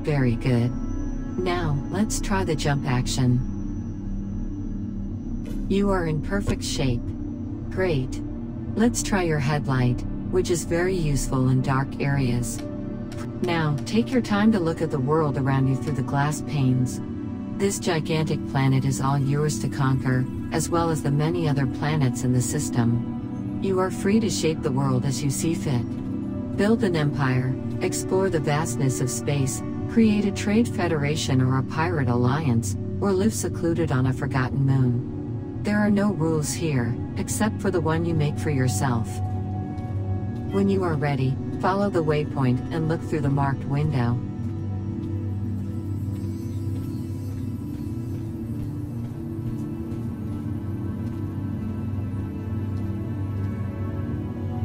Very good. Now, let's try the jump action. You are in perfect shape. Great. Let's try your headlight, which is very useful in dark areas. Now, take your time to look at the world around you through the glass panes. This gigantic planet is all yours to conquer, as well as the many other planets in the system. You are free to shape the world as you see fit. Build an empire, explore the vastness of space, create a trade federation or a pirate alliance, or live secluded on a forgotten moon. There are no rules here, except for the one you make for yourself. When you are ready, follow the waypoint and look through the marked window.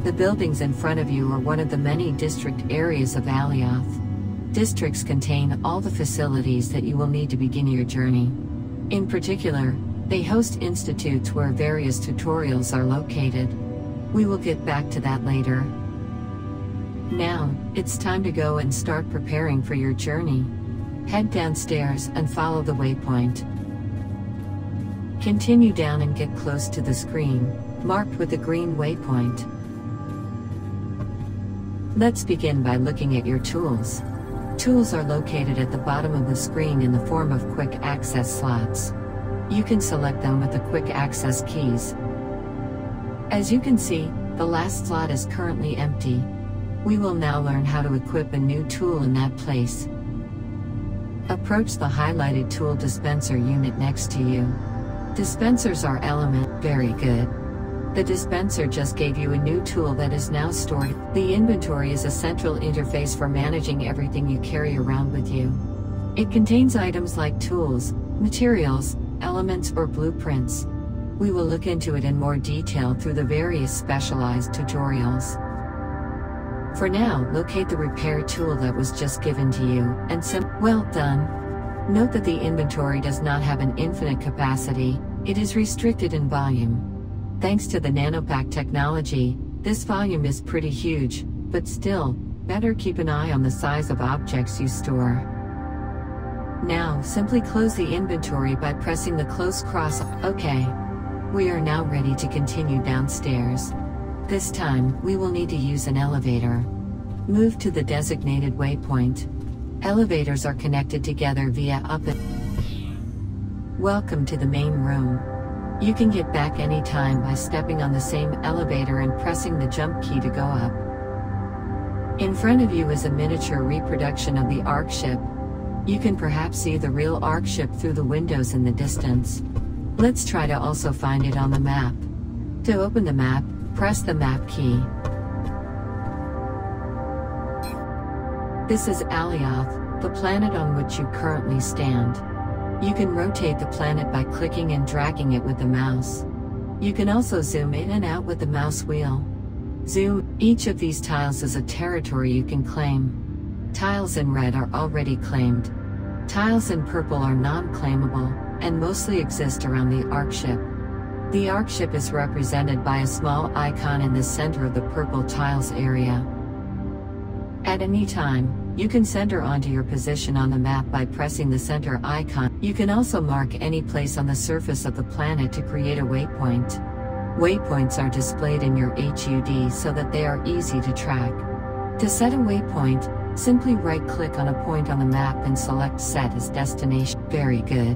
The buildings in front of you are one of the many district areas of Alioth. Districts contain all the facilities that you will need to begin your journey. In particular, they host institutes where various tutorials are located. We will get back to that later. Now, it's time to go and start preparing for your journey. Head downstairs and follow the waypoint. Continue down and get close to the screen, marked with a green waypoint. Let's begin by looking at your tools. Tools are located at the bottom of the screen in the form of quick access slots. You can select them with the quick access keys. As you can see, the last slot is currently empty. We will now learn how to equip a new tool in that place. Approach the highlighted tool dispenser unit next to you. Dispensers are element. Very good. The dispenser just gave you a new tool that is now stored. The inventory is a central interface for managing everything you carry around with you. It contains items like tools, materials, elements or blueprints. We will look into it in more detail through the various specialized tutorials. For now, locate the repair tool that was just given to you, and well done. Note that the inventory does not have an infinite capacity, it is restricted in volume. Thanks to the nanopack technology, this volume is pretty huge, but still, better keep an eye on the size of objects you store. Now, simply close the inventory by pressing the close cross. OK. We are now ready to continue downstairs. This time, we will need to use an elevator. Move to the designated waypoint. Elevators are connected together via up and... Welcome to the main room. You can get back anytime by stepping on the same elevator and pressing the jump key to go up. In front of you is a miniature reproduction of the Ark ship. You can perhaps see the real Ark ship through the windows in the distance. Let's try to also find it on the map. To open the map, press the map key. This is Alioth, the planet on which you currently stand. You can rotate the planet by clicking and dragging it with the mouse. You can also zoom in and out with the mouse wheel. Zoom. Each of these tiles is a territory you can claim. Tiles in red are already claimed. Tiles in purple are non-claimable, and mostly exist around the Ark ship. The Ark ship is represented by a small icon in the center of the purple tiles area. At any time, you can center onto your position on the map by pressing the center icon. You can also mark any place on the surface of the planet to create a waypoint. Waypoints are displayed in your HUD so that they are easy to track. To set a waypoint, simply right-click on a point on the map and select Set as Destination. Very good.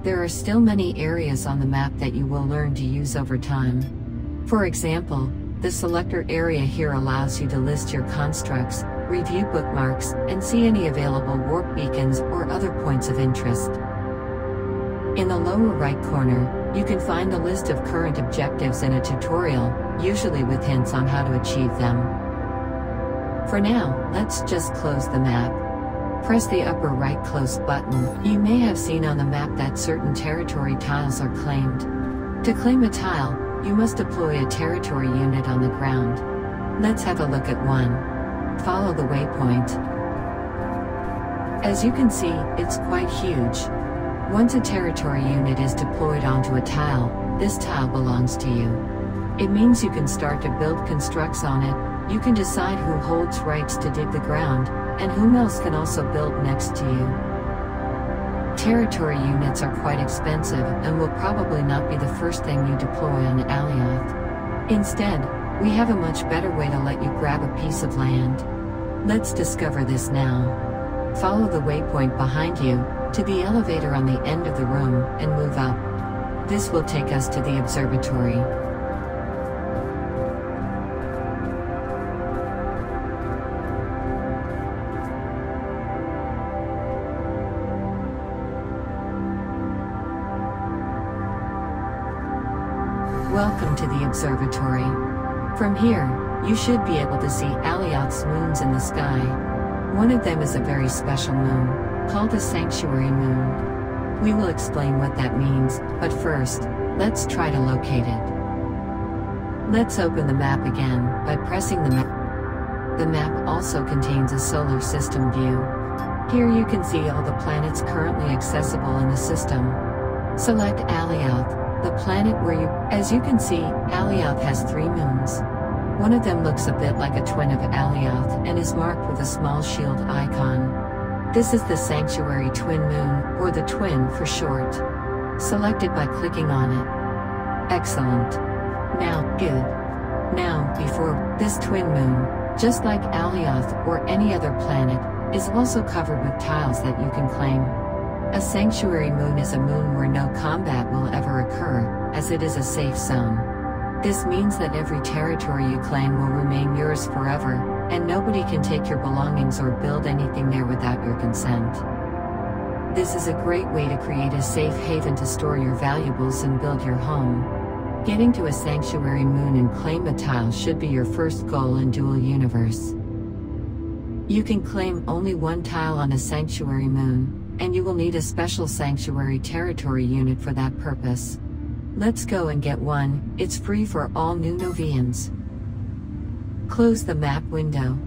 There are still many areas on the map that you will learn to use over time. For example, the selector area here allows you to list your constructs, review bookmarks, and see any available warp beacons or other points of interest. In the lower right corner, you can find a list of current objectives in a tutorial, usually with hints on how to achieve them. For now, let's just close the map. Press the upper right close button. You may have seen on the map that certain territory tiles are claimed. To claim a tile, you must deploy a territory unit on the ground. Let's have a look at one. Follow the waypoint. As you can see, it's quite huge. Once a territory unit is deployed onto a tile, this tile belongs to you. It means you can start to build constructs on it. You can decide who holds rights to dig the ground, and whom else can also build next to you. Territory units are quite expensive and will probably not be the first thing you deploy on Alioth. Instead, we have a much better way to let you grab a piece of land. Let's discover this now. Follow the waypoint behind you to the elevator on the end of the room and move up. This will take us to the observatory. Welcome to the observatory. From here, you should be able to see Alioth's moons in the sky. One of them is a very special moon, called a sanctuary moon. We will explain what that means, but first, let's try to locate it. Let's open the map again by pressing the map. The map also contains a solar system view. Here you can see all the planets currently accessible in the system. Select Alioth, the planet where as you can see, Alioth has 3 moons. One of them looks a bit like a twin of Alioth and is marked with a small shield icon. This is the Sanctuary Twin Moon, or the Twin for short. Select it by clicking on it. Excellent. Now, before, this twin moon, just like Alioth or any other planet, is also covered with tiles that you can claim. A sanctuary moon is a moon where no combat will ever occur, as it is a safe zone. This means that every territory you claim will remain yours forever, and nobody can take your belongings or build anything there without your consent. This is a great way to create a safe haven to store your valuables and build your home. Getting to a sanctuary moon and claim a tile should be your first goal in Dual Universe. You can claim only 1 tile on a sanctuary moon, and you will need a special sanctuary territory unit for that purpose. Let's go and get one. It's free for all new Novians. Close the map window.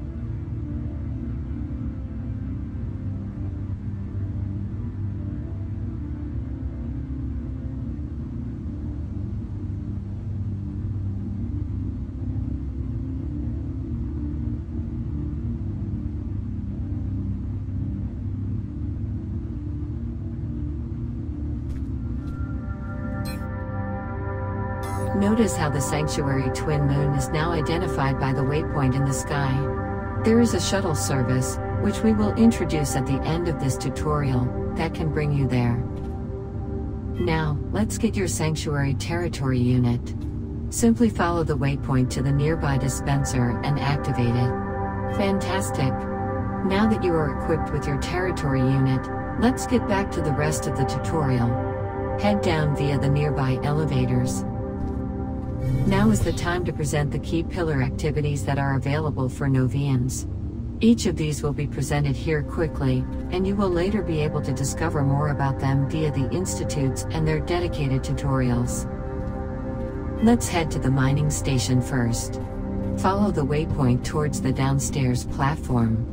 Notice how the sanctuary twin moon is now identified by the waypoint in the sky. There is a shuttle service, which we will introduce at the end of this tutorial, that can bring you there. Now, let's get your sanctuary territory unit. Simply follow the waypoint to the nearby dispenser and activate it. Fantastic! Now that you are equipped with your territory unit, let's get back to the rest of the tutorial. Head down via the nearby elevators. Now is the time to present the key pillar activities that are available for Novians. Each of these will be presented here quickly, and you will later be able to discover more about them via the institutes and their dedicated tutorials. Let's head to the mining station first. Follow the waypoint towards the downstairs platform.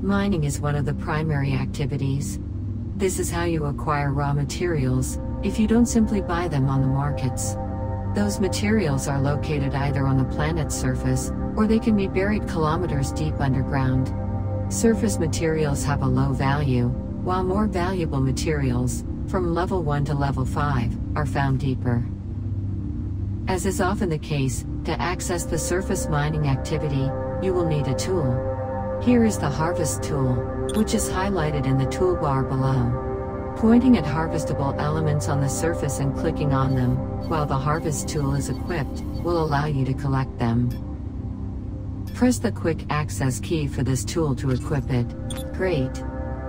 Mining is one of the primary activities. This is how you acquire raw materials, if you don't simply buy them on the markets. Those materials are located either on the planet's surface, or they can be buried kilometers deep underground. Surface materials have a low value, while more valuable materials, from level 1 to level 5, are found deeper. As is often the case, to access the surface mining activity, you will need a tool. Here is the harvest tool, which is highlighted in the toolbar below. Pointing at harvestable elements on the surface and clicking on them, while the harvest tool is equipped, will allow you to collect them. Press the quick access key for this tool to equip it. Great!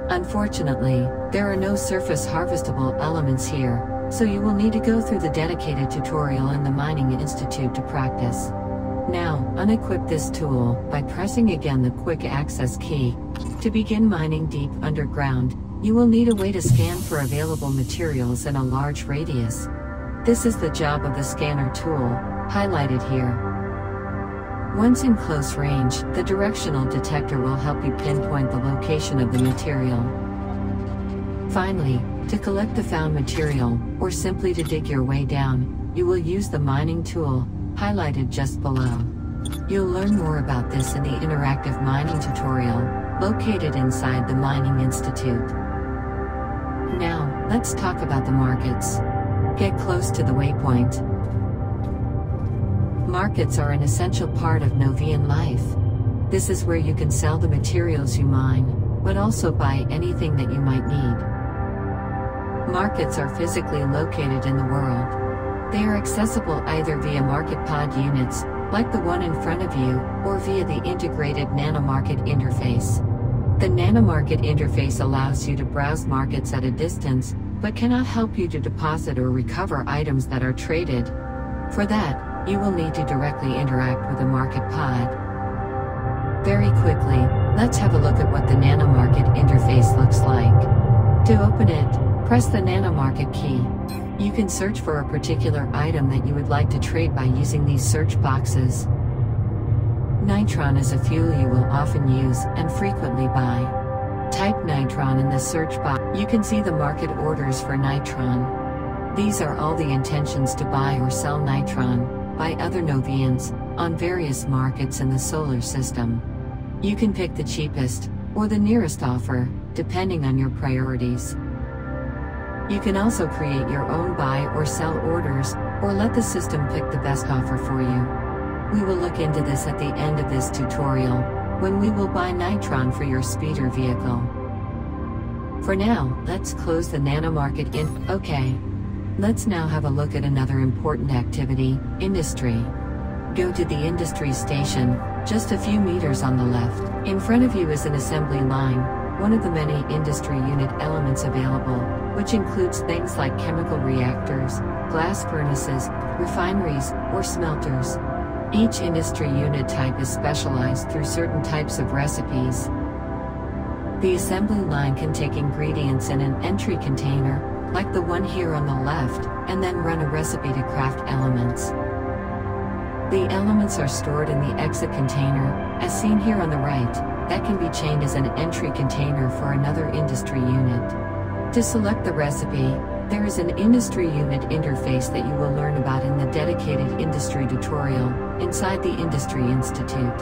Unfortunately, there are no surface harvestable elements here, so you will need to go through the dedicated tutorial in the Mining Institute to practice. Now, unequip this tool by pressing again the quick access key. To begin mining deep underground, you will need a way to scan for available materials in a large radius. This is the job of the scanner tool, highlighted here. Once in close range, the directional detector will help you pinpoint the location of the material. Finally, to collect the found material, or simply to dig your way down, you will use the mining tool, highlighted just below. You'll learn more about this in the interactive mining tutorial, located inside the Mining Institute. Now, let's talk about the markets. Get close to the waypoint. Markets are an essential part of Novian life. This is where you can sell the materials you mine, but also buy anything that you might need. Markets are physically located in the world. They are accessible either via market pod units, like the one in front of you, or via the integrated nanomarket interface. The nanomarket interface allows you to browse markets at a distance, but cannot help you to deposit or recover items that are traded. For that, you will need to directly interact with a market pod. Very quickly, let's have a look at what the nanomarket interface looks like. To open it, press the nanomarket key. You can search for a particular item that you would like to trade by using these search boxes. Nitron is a fuel you will often use and frequently buy. Type nitron in the search box. You can see the market orders for nitron. These are all the intentions to buy or sell nitron by other Novians on various markets in the solar system. You can pick the cheapest or the nearest offer, depending on your priorities. You can also create your own buy or sell orders, or let the system pick the best offer for you. We will look into this at the end of this tutorial, when we will buy nitron for your speeder vehicle. For now, let's close the nanomarket in. Okay. Let's now have a look at another important activity, industry. Go to the industry station, just a few meters on the left. In front of you is an assembly line, one of the many industry unit elements available, which includes things like chemical reactors, glass furnaces, refineries, or smelters. Each industry unit type is specialized through certain types of recipes. The assembly line can take ingredients in an entry container, like the one here on the left, and then run a recipe to craft elements. The elements are stored in the exit container, as seen here on the right, that can be chained as an entry container for another industry unit. To select the recipe, there is an industry unit interface that you will learn about in the dedicated industry tutorial, inside the Industry Institute.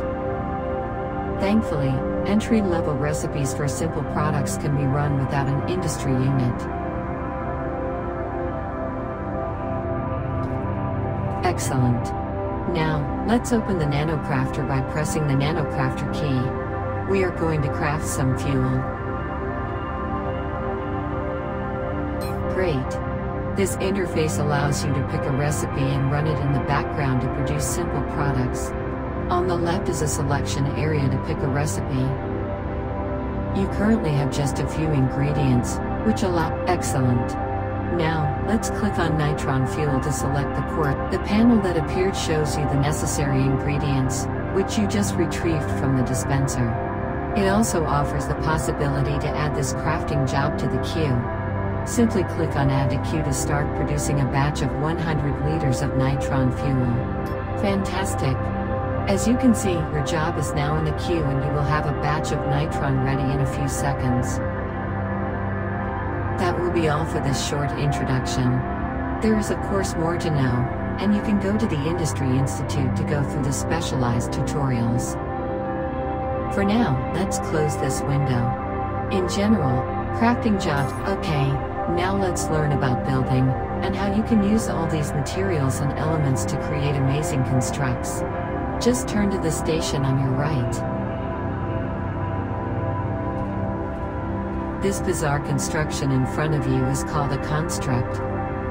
Thankfully, entry-level recipes for simple products can be run without an industry unit. Excellent. Now, let's open the NanoCrafter by pressing the NanoCrafter key. We are going to craft some fuel. Great. This interface allows you to pick a recipe and run it in the background to produce simple products. On the left is a selection area to pick a recipe. You currently have just a few ingredients, which allow. Excellent. Now, let's click on Nitron Fuel to select the core. The panel that appeared shows you the necessary ingredients, which you just retrieved from the dispenser. It also offers the possibility to add this crafting job to the queue. Simply click on Add to Queue to start producing a batch of 100 liters of nitron fuel. Fantastic! As you can see, your job is now in the queue and you will have a batch of nitron ready in a few seconds. That will be all for this short introduction. There is of course more to know, and you can go to the Industry Institute to go through the specialized tutorials. For now, let's close this window. In general, crafting jobs. Okay, now let's learn about building, and how you can use all these materials and elements to create amazing constructs. Just turn to the station on your right. This bizarre construction in front of you is called a construct.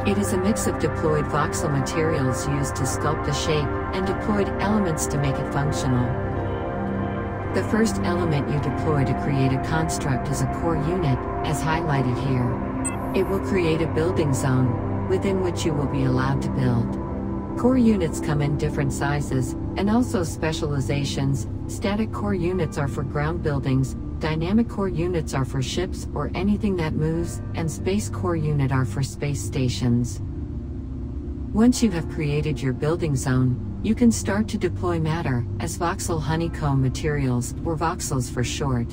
It is a mix of deployed voxel materials used to sculpt a shape, and deployed elements to make it functional. The first element you deploy to create a construct is a core unit, as highlighted here. It will create a building zone, within which you will be allowed to build. Core units come in different sizes, and also specializations. Static core units are for ground buildings, dynamic core units are for ships or anything that moves, and space core unit are for space stations. Once you have created your building zone, you can start to deploy matter, as voxel honeycomb materials, or voxels for short.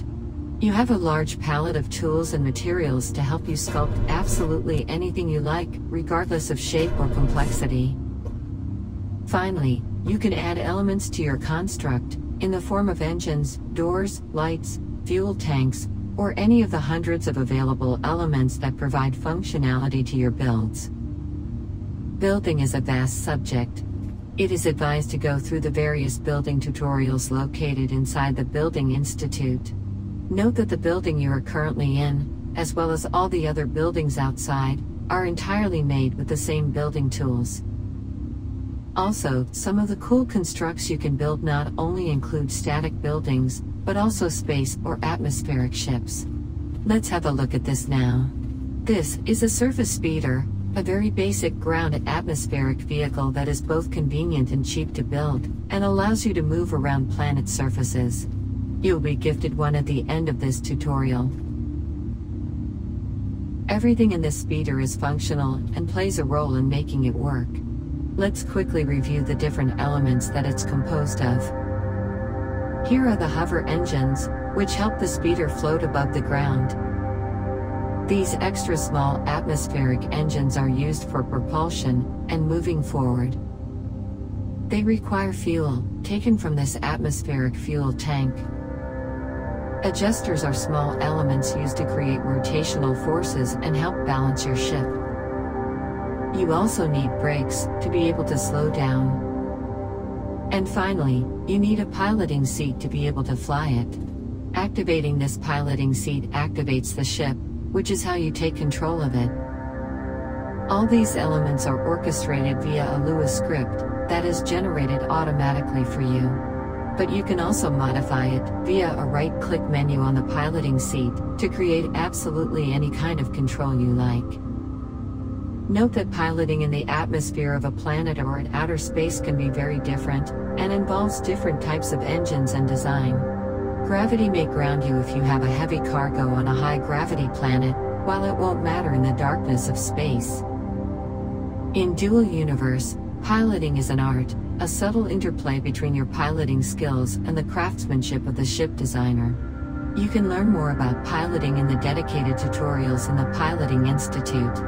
You have a large palette of tools and materials to help you sculpt absolutely anything you like, regardless of shape or complexity. Finally, You can add elements to your construct, in the form of engines, doors, lights, fuel tanks, or any of the hundreds of available elements that provide functionality to your builds. Building is a vast subject. It is advised to go through the various building tutorials located inside the Building Institute. Note that the building you are currently in, as well as all the other buildings outside, are entirely made with the same building tools. Also, some of the cool constructs you can build not only include static buildings, but also space or atmospheric ships. Let's have a look at this now. This is a surface speeder, a very basic ground atmospheric vehicle that is both convenient and cheap to build, and allows you to move around planet surfaces. You'll be gifted one at the end of this tutorial. Everything in this speeder is functional and plays a role in making it work. Let's quickly review the different elements that it's composed of. Here are the hover engines, which help the speeder float above the ground. These extra small atmospheric engines are used for propulsion and moving forward. They require fuel, taken from this atmospheric fuel tank. Adjusters are small elements used to create rotational forces and help balance your ship. You also need brakes to be able to slow down. And finally, you need a piloting seat to be able to fly it. Activating this piloting seat activates the ship, which is how you take control of it. All these elements are orchestrated via a Lua script that is generated automatically for you. But you can also modify it via a right-click menu on the piloting seat to create absolutely any kind of control you like. Note that piloting in the atmosphere of a planet or in outer space can be very different, and involves different types of engines and design. Gravity may ground you if you have a heavy cargo on a high-gravity planet, while it won't matter in the darkness of space. In Dual Universe, piloting is an art, a subtle interplay between your piloting skills and the craftsmanship of the ship designer. You can learn more about piloting in the dedicated tutorials in the Piloting Institute.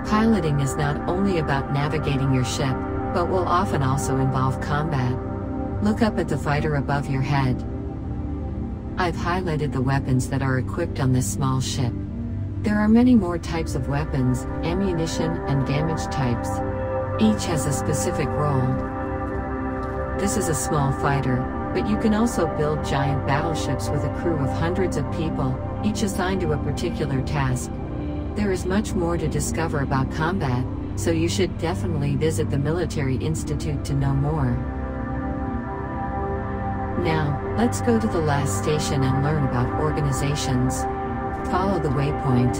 Piloting is not only about navigating your ship, but will often also involve combat. Look up at the fighter above your head. I've highlighted the weapons that are equipped on this small ship. There are many more types of weapons, ammunition, and damage types. Each has a specific role. This is a small fighter, but you can also build giant battleships with a crew of hundreds of people, each assigned to a particular task. There is much more to discover about combat, so you should definitely visit the Military Institute to know more. Now, let's go to the last station and learn about organizations. Follow the waypoint.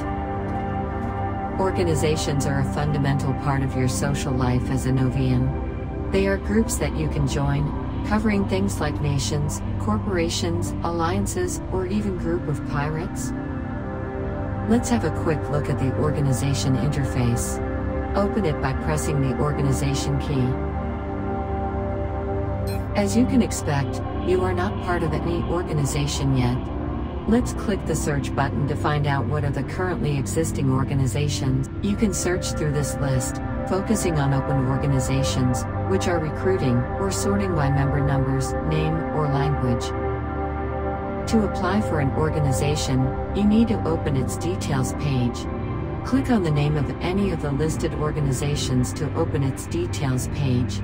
Organizations are a fundamental part of your social life as a Novian. They are groups that you can join, covering things like nations, corporations, alliances, or even group of pirates. Let's have a quick look at the organization interface. Open it by pressing the organization key. As you can expect, you are not part of any organization yet. Let's click the search button to find out what are the currently existing organizations. You can search through this list, focusing on open organizations, which are recruiting, or sorting by member numbers, name, or language. To apply for an organization, you need to open its details page. Click on the name of any of the listed organizations to open its details page.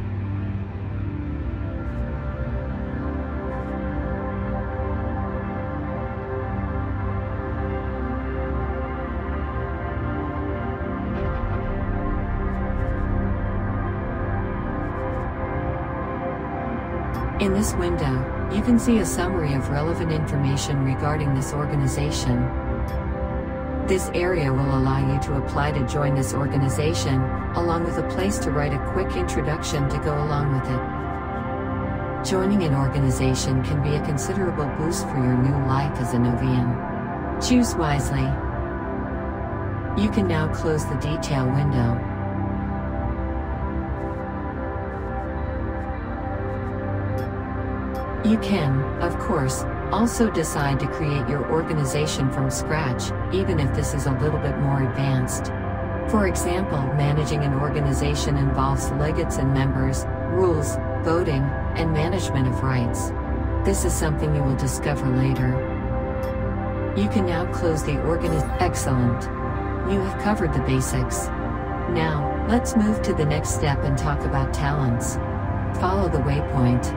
In this window, you can see a summary of relevant information regarding this organization. This area will allow you to apply to join this organization, along with a place to write a quick introduction to go along with it. Joining an organization can be a considerable boost for your new life as a Novian. Choose wisely. You can now close the detail window. You can, of course, also decide to create your organization from scratch, even if this is a little bit more advanced. For example, managing an organization involves legates and members, rules, voting, and management of rights. This is something you will discover later. You can now close the Excellent. You have covered the basics. Now, let's move to the next step and talk about talents. Follow the waypoint.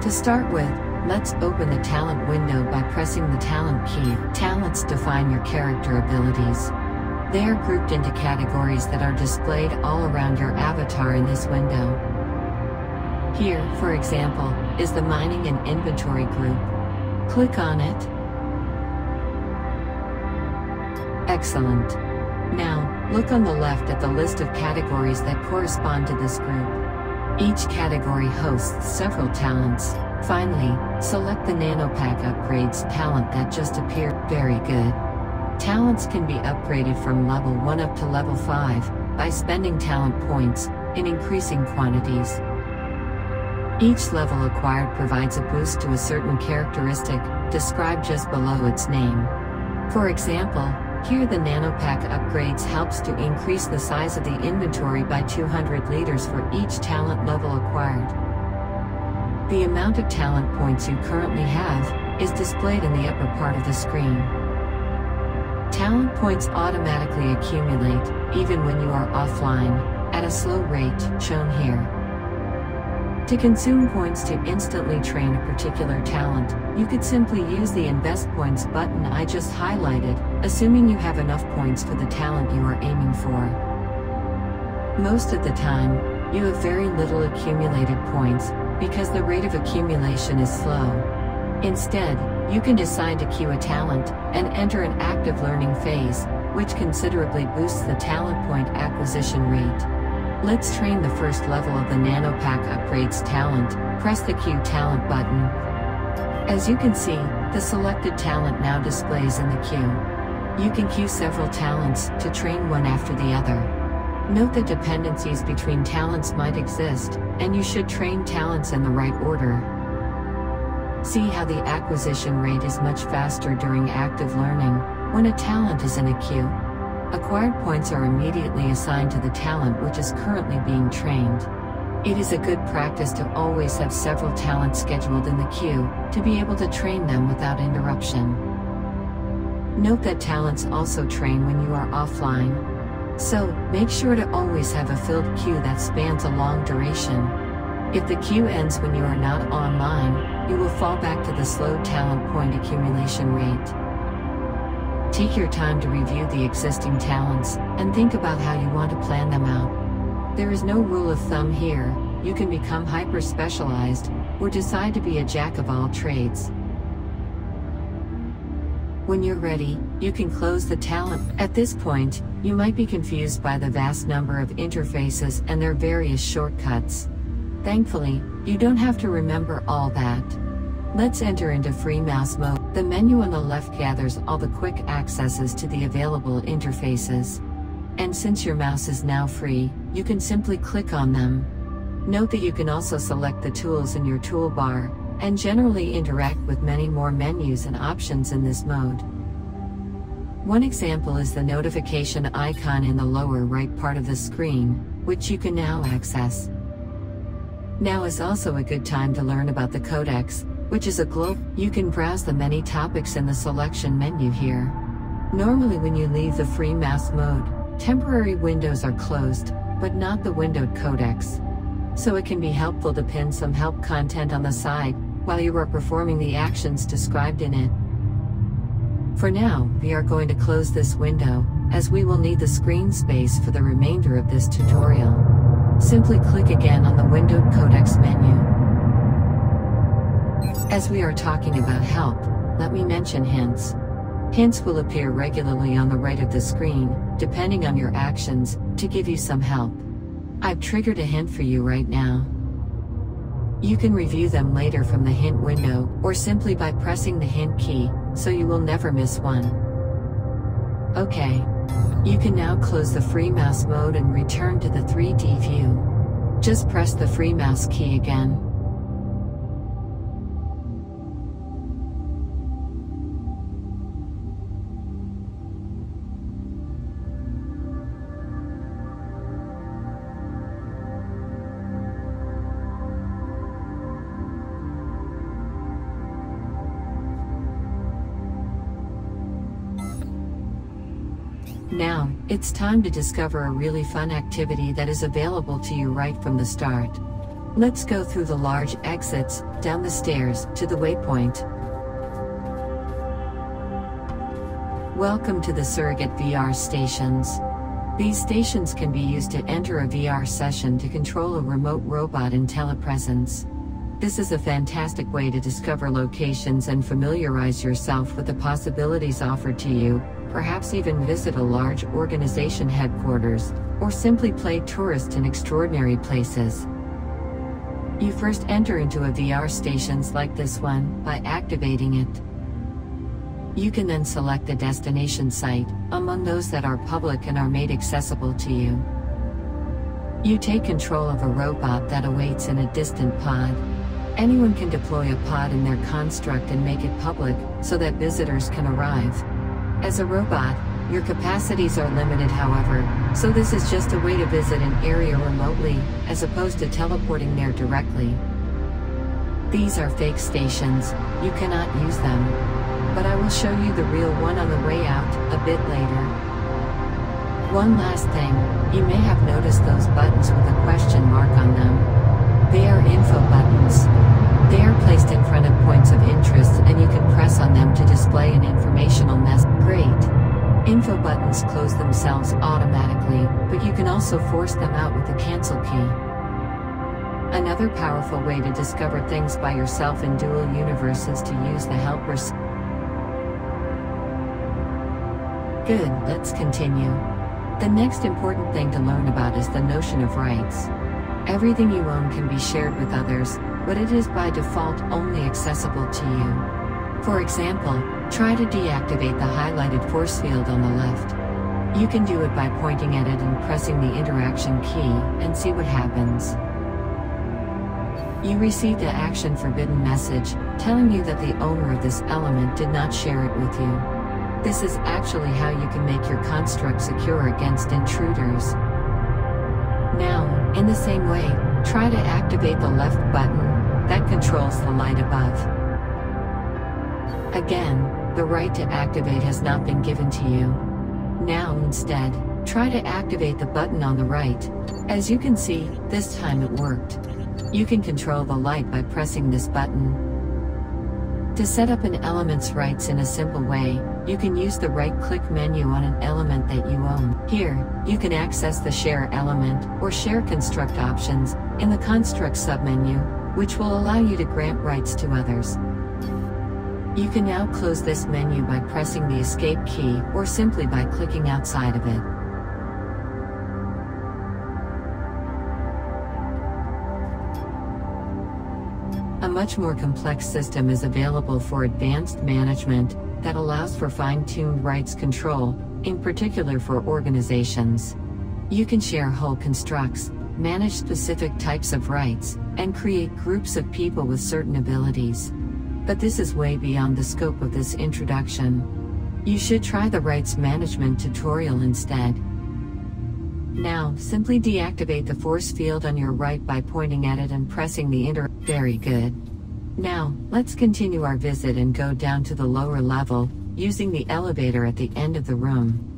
To start with, let's open the talent window by pressing the talent key. Talents define your character abilities. They are grouped into categories that are displayed all around your avatar in this window. Here, for example, is the mining and inventory group. Click on it. Excellent. Now, look on the left at the list of categories that correspond to this group. Each category hosts several talents. Finally, select the Nanopack Upgrades talent that just appeared. Very good. Talents can be upgraded from level 1 up to level 5 by spending talent points in increasing quantities. Each level acquired provides a boost to a certain characteristic, described just below its name. For example, here the Nanopack Upgrades helps to increase the size of the inventory by 200 liters for each talent level acquired. The amount of talent points you currently have is displayed in the upper part of the screen. Talent points automatically accumulate, even when you are offline, at a slow rate, shown here. To consume points to instantly train a particular talent, you could simply use the Invest Points button I just highlighted, assuming you have enough points for the talent you are aiming for. Most of the time, you have very little accumulated points, because the rate of accumulation is slow. Instead, you can decide to queue a talent, and enter an active learning phase, which considerably boosts the talent point acquisition rate. Let's train the first level of the Nanopack Upgrades talent. Press the Queue Talent button. As you can see, the selected talent now displays in the queue. You can queue several talents to train one after the other. Note that dependencies between talents might exist, and you should train talents in the right order. See how the acquisition rate is much faster during active learning, when a talent is in a queue. Acquired points are immediately assigned to the talent which is currently being trained. It is a good practice to always have several talents scheduled in the queue, to be able to train them without interruption. Note that talents also train when you are offline. So, make sure to always have a filled queue that spans a long duration. If the queue ends when you are not online, you will fall back to the slow talent point accumulation rate. Take your time to review the existing talents, and think about how you want to plan them out. There is no rule of thumb here. You can become hyper-specialized, or decide to be a jack of all trades. When you're ready, you can close the talent. At this point, you might be confused by the vast number of interfaces and their various shortcuts. Thankfully, you don't have to remember all that. Let's enter into free mouse mode. The menu on the left gathers all the quick accesses to the available interfaces. And since your mouse is now free, you can simply click on them. Note that you can also select the tools in your toolbar, and generally interact with many more menus and options in this mode. One example is the notification icon in the lower right part of the screen, which you can now access. Now is also a good time to learn about the Codex, which is a globe. You can browse the many topics in the selection menu here. Normally when you leave the free mouse mode, temporary windows are closed, but not the windowed Codex. So it can be helpful to pin some help content on the side, while you are performing the actions described in it. For now, we are going to close this window, as we will need the screen space for the remainder of this tutorial. Simply click again on the windowed Codex menu. As we are talking about help, let me mention hints. Hints will appear regularly on the right of the screen, depending on your actions, to give you some help. I've triggered a hint for you right now. You can review them later from the hint window, or simply by pressing the hint key, so you will never miss one. Okay. You can now close the free mouse mode and return to the 3D view. Just press the free mouse key again. Now, it's time to discover a really fun activity that is available to you right from the start. Let's go through the large exits, down the stairs, to the waypoint. Welcome to the Surrogate VR stations. These stations can be used to enter a VR session to control a remote robot in telepresence. This is a fantastic way to discover locations and familiarize yourself with the possibilities offered to you, perhaps even visit a large organization headquarters, or simply play tourist in extraordinary places. You first enter into a VR stations like this one by activating it. You can then select a destination site, among those that are public and are made accessible to you. You take control of a robot that awaits in a distant pod. Anyone can deploy a pod in their construct and make it public, so that visitors can arrive. As a robot, your capacities are limited however, so this is just a way to visit an area remotely, as opposed to teleporting there directly. These are fake stations, you cannot use them. But I will show you the real one on the way out, a bit later. One last thing, you may have noticed those buttons with a question mark on them. They are info buttons. They are placed in front of points of interest and you can press on them to display an informational message. Great! Info buttons close themselves automatically, but you can also force them out with the cancel key. Another powerful way to discover things by yourself in dual universe is to use the helpers. Good, let's continue. The next important thing to learn about is the notion of rights. Everything you own can be shared with others, but it is by default only accessible to you. For example, try to deactivate the highlighted force field on the left. You can do it by pointing at it and pressing the interaction key, and see what happens. You received an action forbidden message, telling you that the owner of this element did not share it with you. This is actually how you can make your construct secure against intruders. Now, in the same way, try to activate the left button, that controls the light above. Again, the right to activate has not been given to you. Now instead, try to activate the button on the right. As you can see, this time it worked. You can control the light by pressing this button. To set up an element's rights in a simple way, you can use the right-click menu on an element that you own. Here, you can access the Share Element, or Share Construct options, in the Construct submenu, which will allow you to grant rights to others. You can now close this menu by pressing the Escape key, or simply by clicking outside of it. A much more complex system is available for advanced management, that allows for fine-tuned rights control, in particular for organizations. You can share whole constructs, manage specific types of rights, and create groups of people with certain abilities. But this is way beyond the scope of this introduction. You should try the rights management tutorial instead. Now, simply deactivate the force field on your right by pointing at it and pressing the Very good. Now, let's continue our visit and go down to the lower level, using the elevator at the end of the room.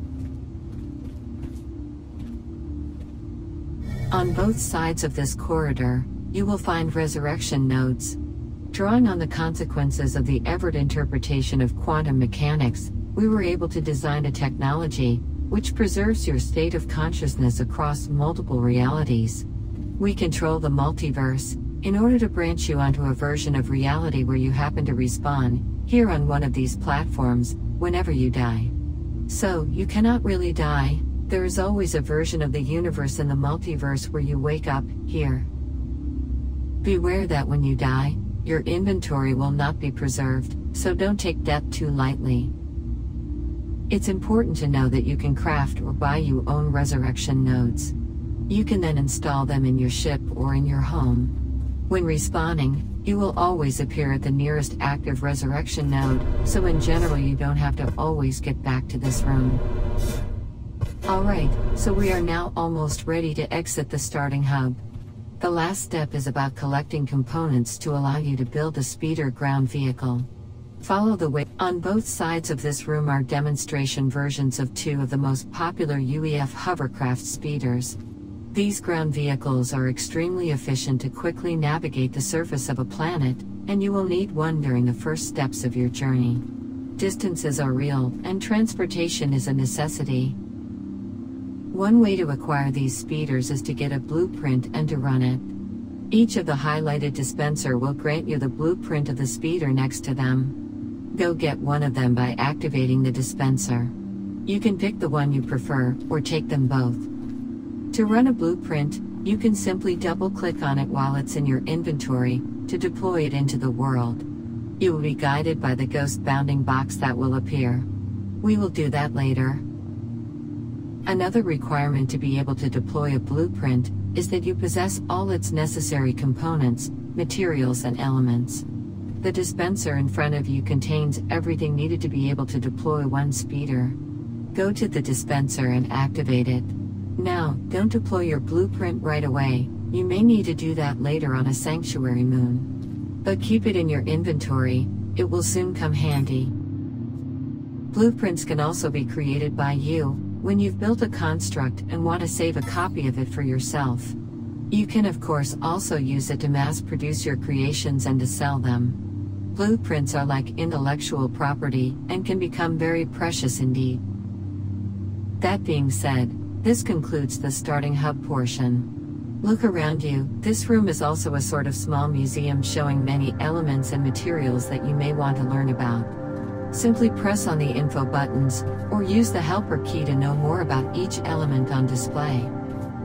On both sides of this corridor, you will find resurrection nodes. Drawing on the consequences of the Everett interpretation of quantum mechanics, we were able to design a technology which preserves your state of consciousness across multiple realities. We control the multiverse, in order to branch you onto a version of reality where you happen to respawn, here on one of these platforms, whenever you die. So, you cannot really die, there is always a version of the universe in the multiverse where you wake up, here. Beware that when you die, your inventory will not be preserved, so don't take death too lightly. It's important to know that you can craft or buy your own resurrection nodes. You can then install them in your ship or in your home. When respawning, you will always appear at the nearest active resurrection node, so in general you don't have to always get back to this room. Alright, so we are now almost ready to exit the starting hub. The last step is about collecting components to allow you to build a speeder ground vehicle. Follow the way. On both sides of this room are demonstration versions of two of the most popular UEF hovercraft speeders. These ground vehicles are extremely efficient to quickly navigate the surface of a planet, and you will need one during the first steps of your journey. Distances are real, and transportation is a necessity. One way to acquire these speeders is to get a blueprint and to run it. Each of the highlighted dispenser will grant you the blueprint of the speeder next to them. Go get one of them by activating the dispenser. You can pick the one you prefer, or take them both. To run a blueprint, you can simply double-click on it while it's in your inventory, to deploy it into the world. You will be guided by the ghost bounding box that will appear. We will do that later. Another requirement to be able to deploy a blueprint is that you possess all its necessary components, materials and elements. The dispenser in front of you contains everything needed to be able to deploy one speeder. Go to the dispenser and activate it. Now, don't deploy your blueprint right away, you may need to do that later on a sanctuary moon. But keep it in your inventory, it will soon come handy. Blueprints can also be created by you, when you've built a construct and want to save a copy of it for yourself. You can of course also use it to mass produce your creations and to sell them. Blueprints are like intellectual property, and can become very precious indeed. That being said, this concludes the starting hub portion. Look around you, this room is also a sort of small museum showing many elements and materials that you may want to learn about. Simply press on the info buttons, or use the helper key to know more about each element on display.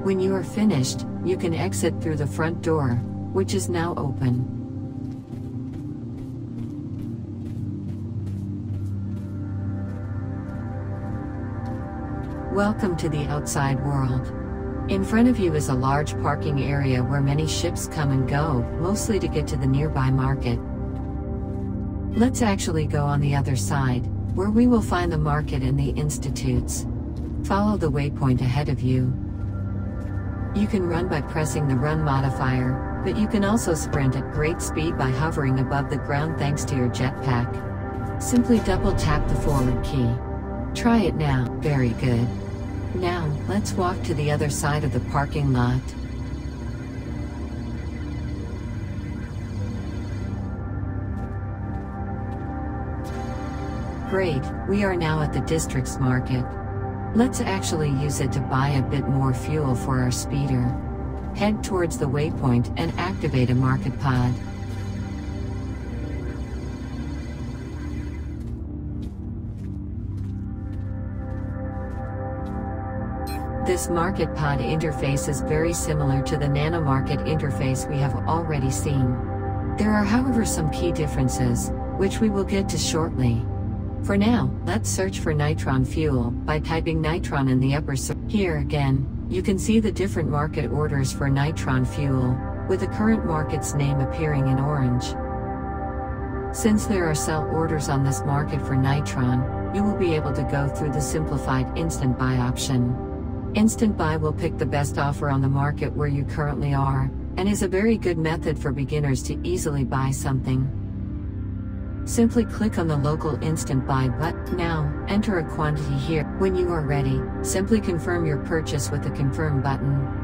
When you are finished, you can exit through the front door, which is now open. Welcome to the outside world. In front of you is a large parking area where many ships come and go, mostly to get to the nearby market. Let's actually go on the other side, where we will find the market and the institutes. Follow the waypoint ahead of you. You can run by pressing the run modifier, but you can also sprint at great speed by hovering above the ground thanks to your jetpack. Simply double tap the forward key. Try it now. Very good. Now, let's walk to the other side of the parking lot. Great, we are now at the district's market. Let's actually use it to buy a bit more fuel for our speeder. Head towards the waypoint and activate a market pod. This market pod interface is very similar to the nano market interface we have already seen. There are however some key differences, which we will get to shortly. For now, let's search for nitron fuel by typing nitron in the upper search. Here again, you can see the different market orders for nitron fuel, with the current market's name appearing in orange. Since there are sell orders on this market for nitron, you will be able to go through the simplified instant buy option. Instant buy will pick the best offer on the market where you currently are, and is a very good method for beginners to easily buy something. Simply click on the local instant buy button. Now, enter a quantity here. When you are ready, simply confirm your purchase with the confirm button.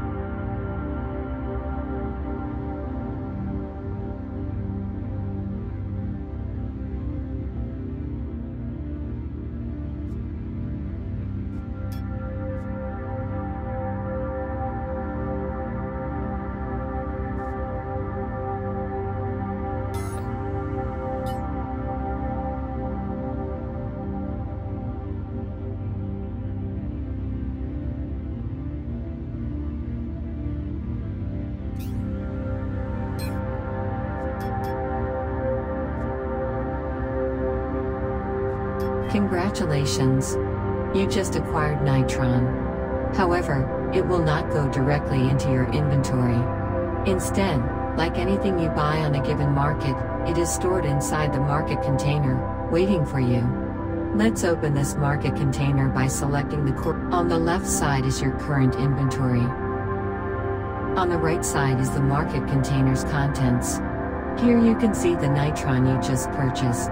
Congratulations! You just acquired nitron. However, it will not go directly into your inventory. Instead, like anything you buy on a given market, it is stored inside the market container, waiting for you. Let's open this market container by selecting the On the left side is your current inventory. On the right side is the market container's contents. Here you can see the nitron you just purchased.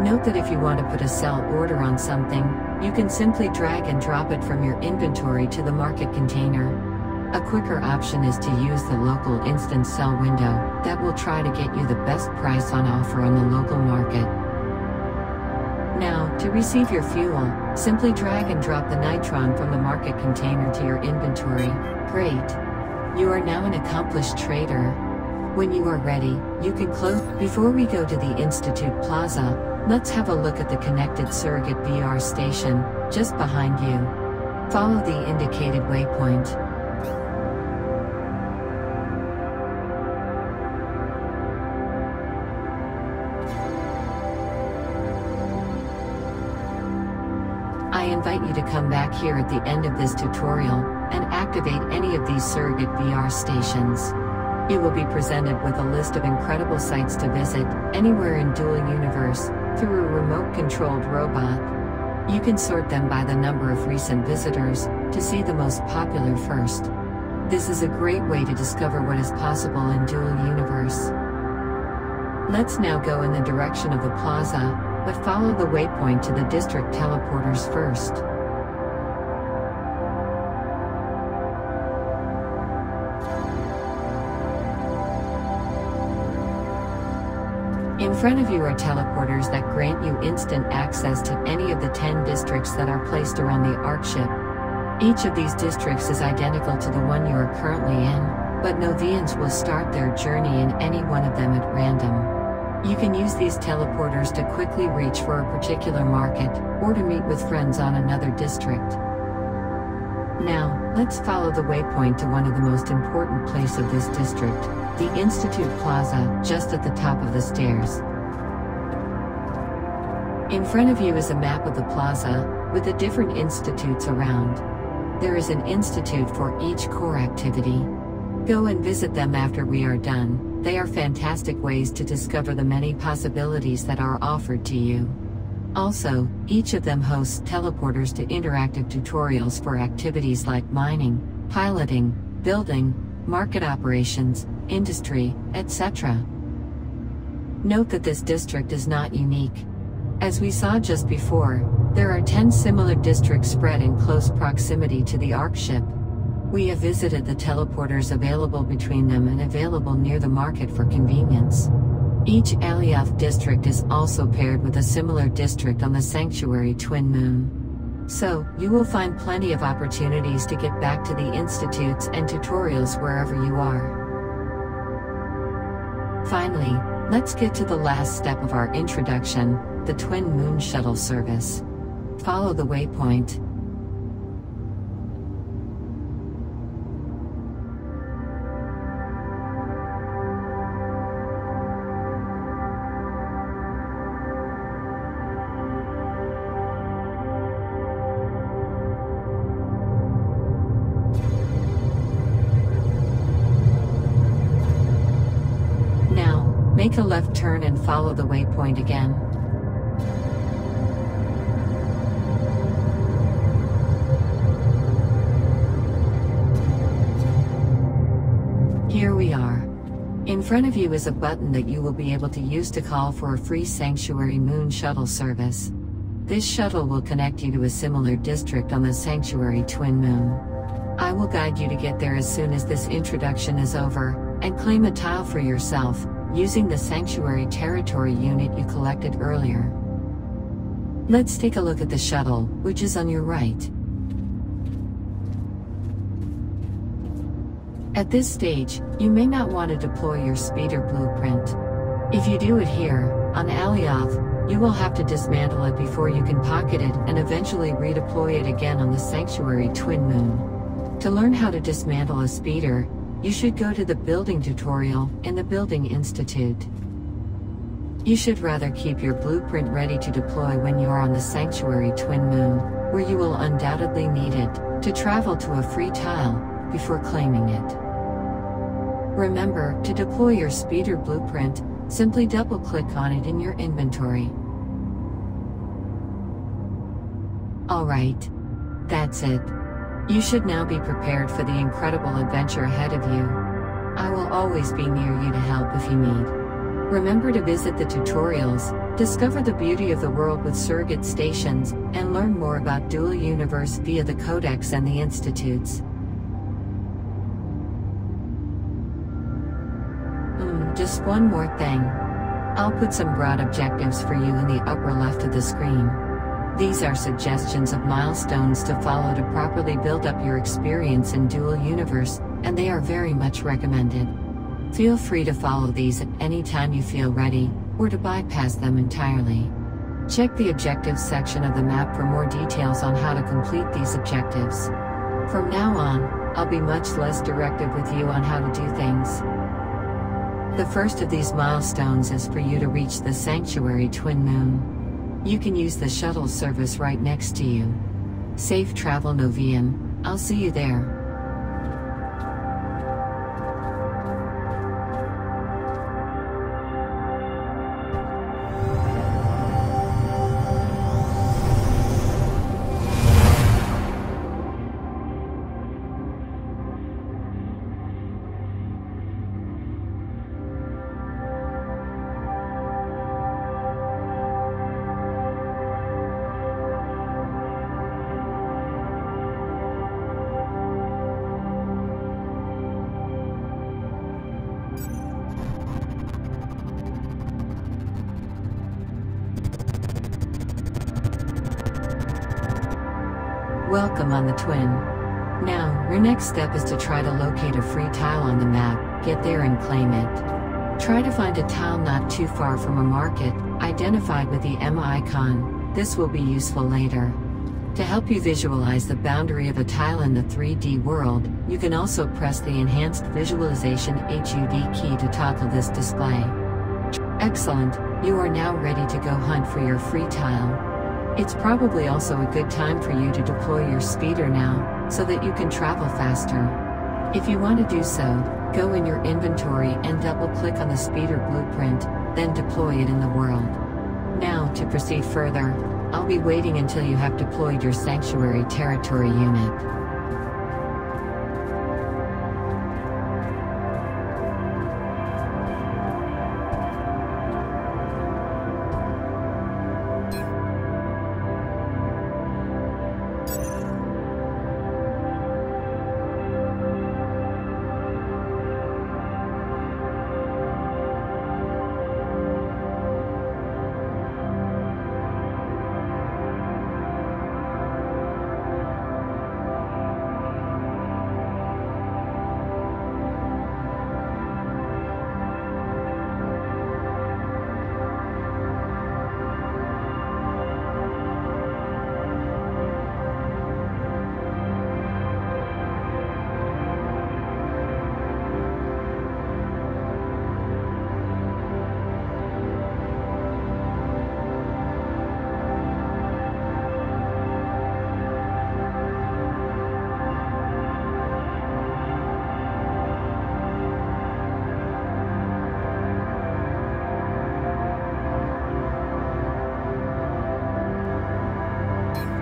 Note that if you want to put a sell order on something, you can simply drag and drop it from your inventory to the market container. A quicker option is to use the local instant sell window that will try to get you the best price on offer on the local market. Now, to receive your fuel, simply drag and drop the nitron from the market container to your inventory. Great! You are now an accomplished trader. When you are ready, you can close. Before we go to the Institute Plaza, let's have a look at the connected surrogate VR station, just behind you. Follow the indicated waypoint. I invite you to come back here at the end of this tutorial, and activate any of these surrogate VR stations. You will be presented with a list of incredible sites to visit, anywhere in Dual Universe, through a remote-controlled robot. You can sort them by the number of recent visitors, to see the most popular first. This is a great way to discover what is possible in Dual Universe. Let's now go in the direction of the plaza, but follow the waypoint to the district teleporters first. In front of you are teleporters that grant you instant access to any of the 10 districts that are placed around the ARC ship. Each of these districts is identical to the one you are currently in, but Novians will start their journey in any one of them at random. You can use these teleporters to quickly reach for a particular market, or to meet with friends on another district. Now, let's follow the waypoint to one of the most important places of this district, the Institute Plaza, just at the top of the stairs. In front of you is a map of the plaza, with the different institutes around. There is an institute for each core activity. Go and visit them after we are done. They are fantastic ways to discover the many possibilities that are offered to you. Also, each of them hosts teleporters to interactive tutorials for activities like mining, piloting, building, market operations, industry, etc. Note that this district is not unique. As we saw just before, there are 10 similar districts spread in close proximity to the ARC ship. We have visited the teleporters available between them and available near the market for convenience. Each Alioth district is also paired with a similar district on the Sanctuary Twin Moon. So, you will find plenty of opportunities to get back to the institutes and tutorials wherever you are. Finally, let's get to the last step of our introduction, the Twin Moon Shuttle service. Follow the waypoint. Make a left turn and follow the waypoint again. Here we are. In front of you is a button that you will be able to use to call for a free Sanctuary Moon shuttle service. This shuttle will connect you to a similar district on the Sanctuary Twin Moon. I will guide you to get there as soon as this introduction is over, and claim a tile for yourself, using the Sanctuary Territory unit you collected earlier. Let's take a look at the shuttle, which is on your right. At this stage, you may not want to deploy your speeder blueprint. If you do it here, on Alioth, you will have to dismantle it before you can pocket it and eventually redeploy it again on the Sanctuary Twin Moon. To learn how to dismantle a speeder, you should go to the building tutorial in the Building Institute. You should rather keep your blueprint ready to deploy when you are on the Sanctuary Twin Moon, where you will undoubtedly need it, to travel to a free tile, before claiming it. Remember, to deploy your speeder blueprint, simply double-click on it in your inventory. Alright. That's it. You should now be prepared for the incredible adventure ahead of you. I will always be near you to help if you need. Remember to visit the tutorials, Discover the beauty of the world with surrogate stations, and learn more about Dual Universe via the Codex and the Institutes. Just one more thing. I'll put some broad objectives for you in the upper left of the screen. These are suggestions of milestones to follow to properly build up your experience in Dual Universe, and they are very much recommended. Feel free to follow these at any time you feel ready, or to bypass them entirely. Check the objectives section of the map for more details on how to complete these objectives. From now on, I'll be much less directive with you on how to do things. The first of these milestones is for you to reach the Sanctuary Twin Moon. You can use the shuttle service right next to you. Safe travel, Novium. I'll see you there. Welcome on the Twin. Now, your next step is to try to locate a free tile on the map, get there and claim it. Try to find a tile not too far from a market, identified with the M icon. This will be useful later. To help you visualize the boundary of a tile in the 3D world, you can also press the Enhanced Visualization HUD key to toggle this display. Excellent, you are now ready to go hunt for your free tile. It's probably also a good time for you to deploy your speeder now, so that you can travel faster. If you want to do so, go in your inventory and double-click on the speeder blueprint, then deploy it in the world. Now, to proceed further, I'll be waiting until you have deployed your Sanctuary Territory unit.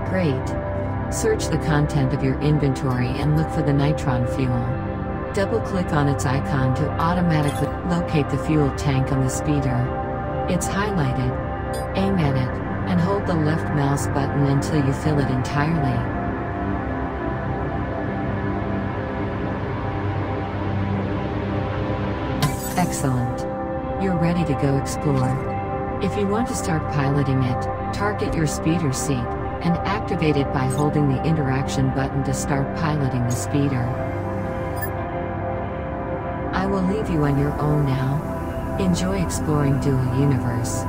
Great. Search the content of your inventory and look for the nitron fuel. Double-click on its icon to automatically locate the fuel tank on the speeder. It's highlighted. Aim at it, and hold the left mouse button until you fill it entirely. Excellent. You're ready to go explore. If you want to start piloting it, target your speeder seat, and activate it by holding the interaction button to start piloting the speeder. I will leave you on your own now. Enjoy exploring Dual Universe.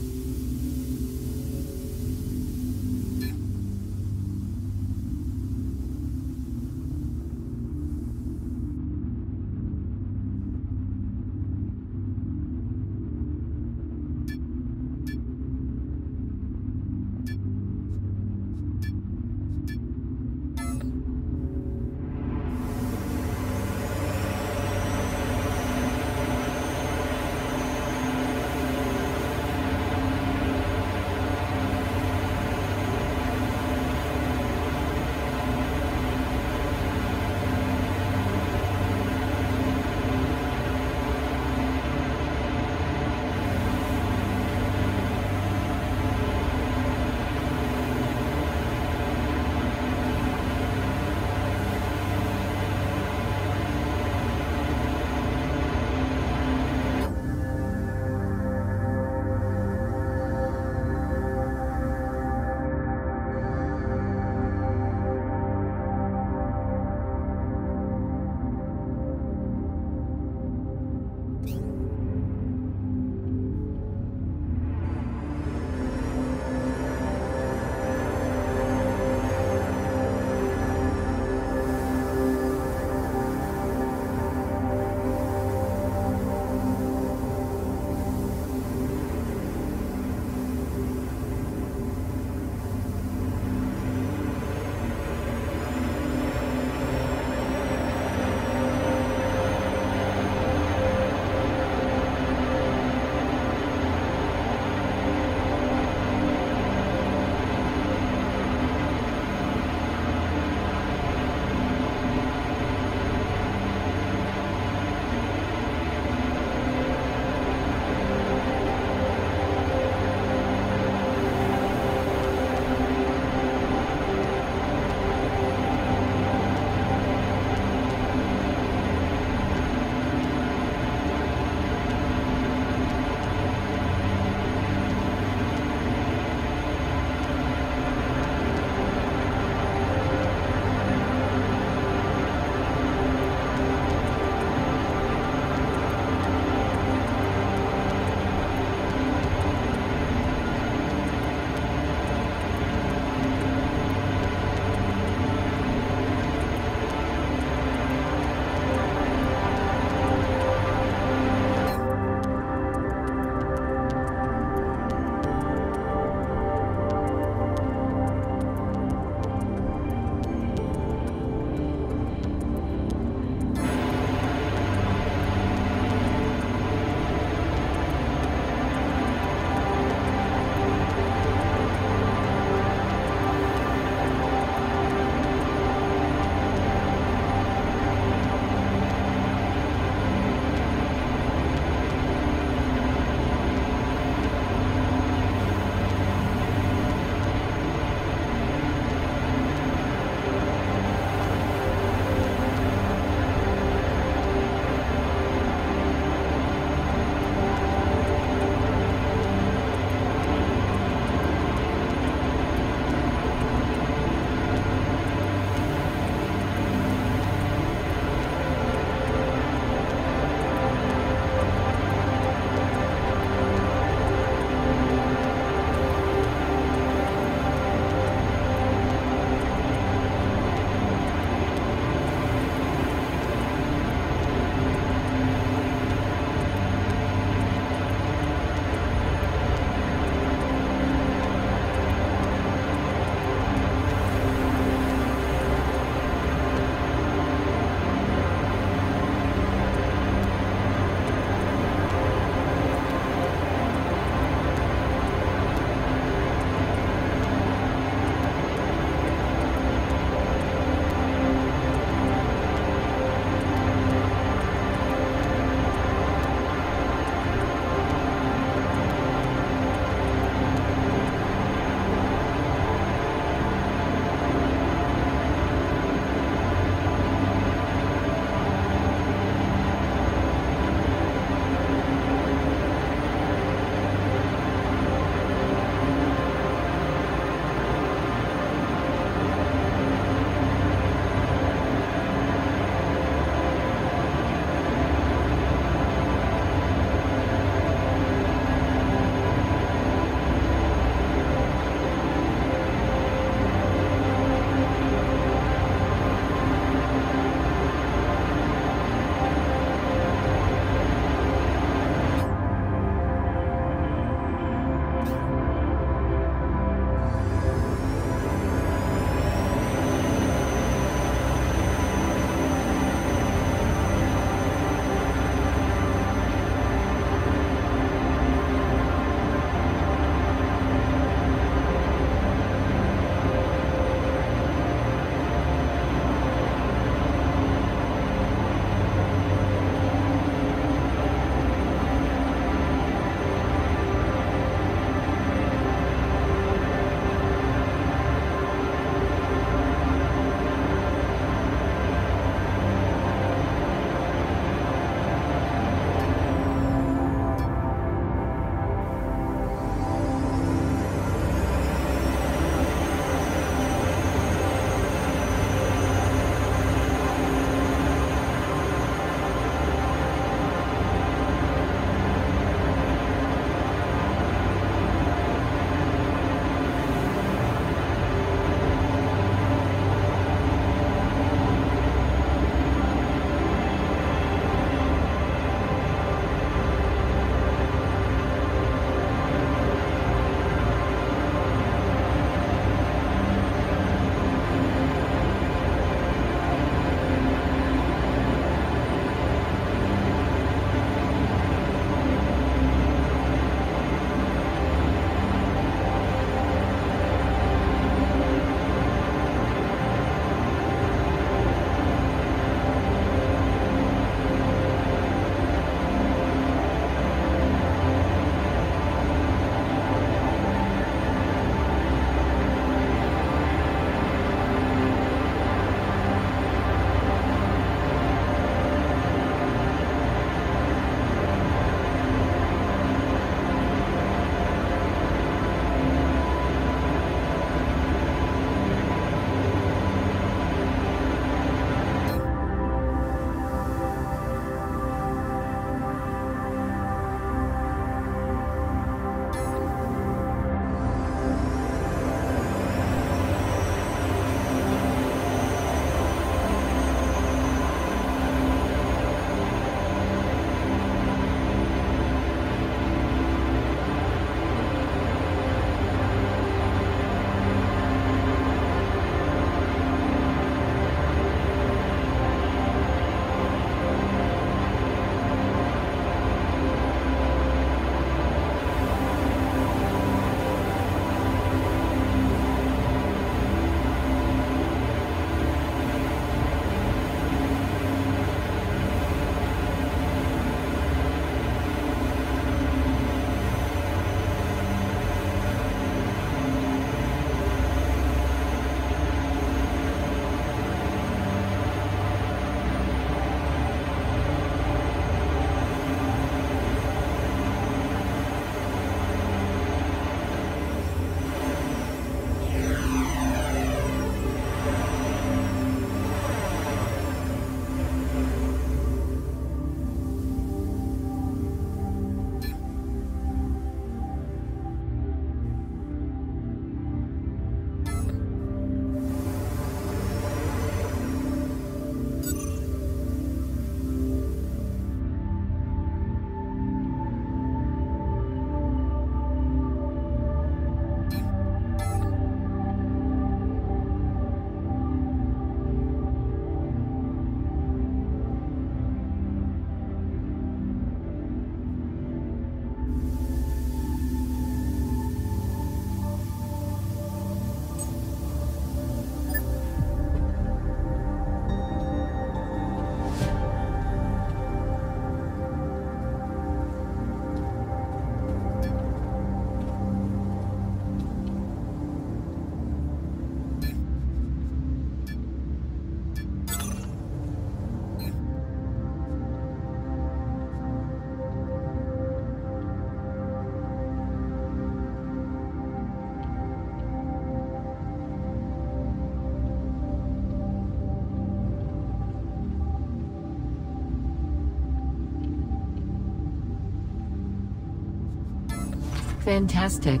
Fantastic!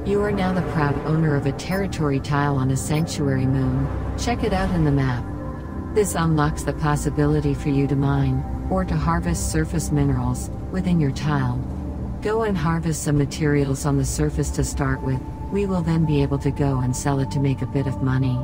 You are now the proud owner of a territory tile on a sanctuary moon. Check it out in the map. This unlocks the possibility for you to mine, or to harvest surface minerals, within your tile. Go and harvest some materials on the surface to start with. We will then be able to go and sell it to make a bit of money.